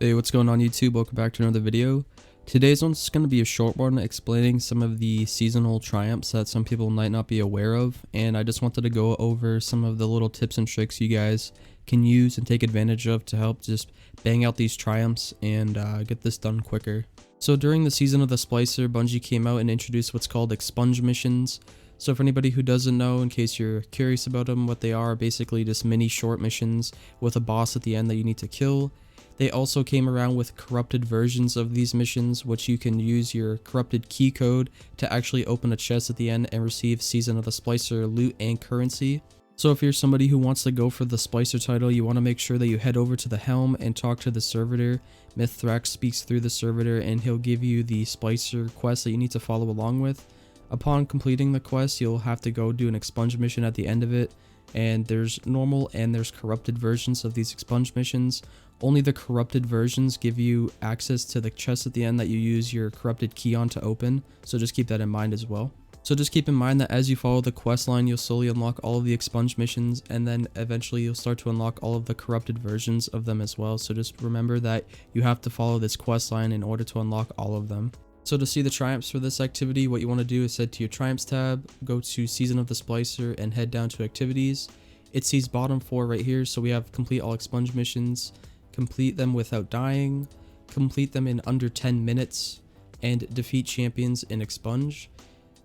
Hey, what's going on YouTube? Welcome back to another video. Today's one's going to be a short one explaining some of the seasonal triumphs that some people might not be aware of, and I just wanted to go over some of the little tips and tricks you guys can use and take advantage of to help just bang out these triumphs and get this done quicker. So during the season of the Splicer, Bungie came out and introduced what's called Expunge missions. So for anybody who doesn't know, in case you're curious about them, what they are basically just mini short missions with a boss at the end that you need to kill. They also came around with corrupted versions of these missions, which you can use your corrupted key code to actually open a chest at the end and receive Season of the Splicer loot and currency. So if you're somebody who wants to go for the Splicer title, you want to make sure that you head over to the helm and talk to the servitor. Mythrax speaks through the servitor and he'll give you the Splicer quest that you need to follow along with. Upon completing the quest, you'll have to go do an expunge mission at the end of it. And there's normal and there's corrupted versions of these expunge missions. Only the corrupted versions give you access to the chest at the end that you use your corrupted key on to open, so just keep that in mind as well. So just keep in mind that as you follow the quest line, you'll slowly unlock all of the expunge missions, and then eventually you'll start to unlock all of the corrupted versions of them as well. So just remember that you have to follow this quest line in order to unlock all of them. So to see the triumphs for this activity, what you want to do is head to your triumphs tab, go to Season of the Splicer, and head down to activities. It sees bottom 4 right here, so we have complete all expunge missions, complete them without dying, complete them in under 10 minutes, and defeat champions in expunge.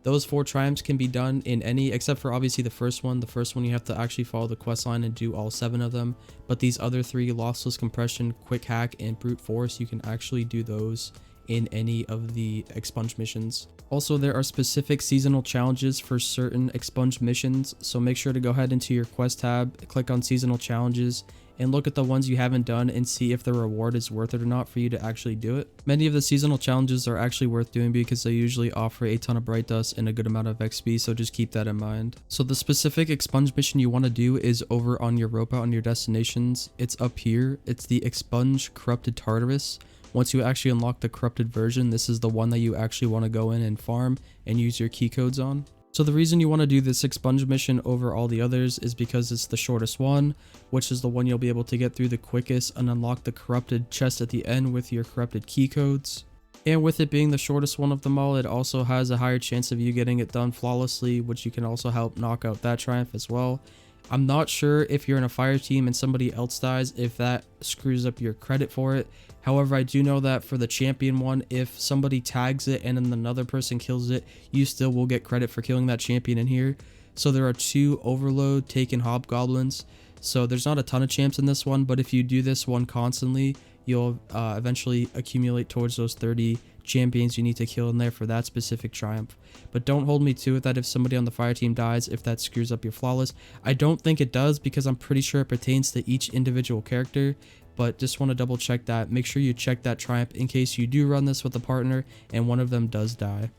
Those 4 triumphs can be done in any, except for obviously the first one. The first one you have to actually follow the quest line and do all 7 of them, but these other 3, lossless compression, quick hack, and brute force, you can actually do those in any of the expunge missions. Also, there are specific seasonal challenges for certain expunge missions, so make sure to go ahead into your quest tab, click on seasonal challenges, and look at the ones you haven't done and see if the reward is worth it or not for you to actually do it. Many of the seasonal challenges are actually worth doing because they usually offer a ton of bright dust and a good amount of XP, so just keep that in mind. So the specific expunge mission you want to do is over on your rope out on your destinations. It's up here. It's the Expunge Corrupted Tartarus. Once you actually unlock the corrupted version, this is the one that you actually want to go in and farm and use your key codes on. So the reason you want to do this expunge mission over all the others is because it's the shortest one, which is the one you'll be able to get through the quickest and unlock the corrupted chest at the end with your corrupted key codes. And with it being the shortest one of them all, it also has a higher chance of you getting it done flawlessly, which you can also help knock out that triumph as well. I'm not sure if you're in a fire team and somebody else dies, if that screws up your credit for it. However, I do know that for the champion one, if somebody tags it and then another person kills it, you still will get credit for killing that champion in here. So there are 2 overload taken hobgoblins. So there's not a ton of champs in this one, but if you do this one constantly, you'll eventually accumulate towards those 30 champions you need to kill in there for that specific triumph. But don't hold me to it that if somebody on the fire team dies, if that screws up your flawless. I don't think it does because I'm pretty sure it pertains to each individual character, but just want to double check that. Make sure you check that triumph in case you do run this with a partner and one of them does die.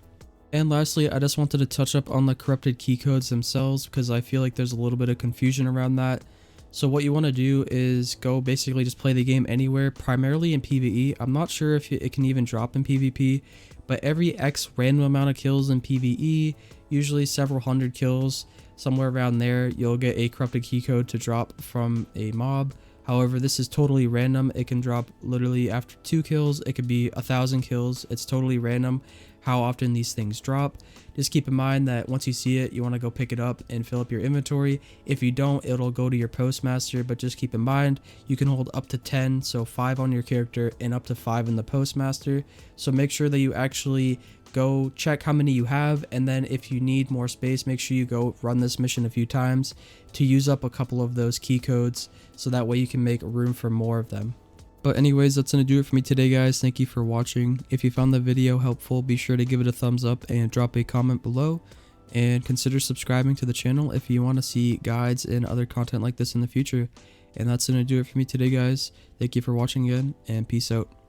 And lastly, I just wanted to touch up on the corrupted key codes themselves because I feel like there's a little bit of confusion around that. So what you want to do is go basically just play the game anywhere, primarily in PvE. I'm not sure if it can even drop in PvP, but every X random amount of kills in PvE, usually several hundred kills, somewhere around there, you'll get a corrupted key code to drop from a mob. However, this is totally random. It can drop literally after 2 kills. It could be 1,000 kills. It's totally random how often these things drop. Just keep in mind that once you see it, you want to go pick it up and fill up your inventory. If you don't, it'll go to your postmaster, but just keep in mind you can hold up to 10, so 5 on your character and up to 5 in the postmaster. So make sure that you actually go check how many you have, and then if you need more space, make sure you go run this mission a few times to use up a couple of those key codes, so that way you can make room for more of them. But anyways, that's gonna do it for me today, guys. Thank you for watching. If you found the video helpful, be sure to give it a thumbs up and drop a comment below, and consider subscribing to the channel if you want to see guides and other content like this in the future. And that's gonna do it for me today, guys. Thank you for watching again, and peace out.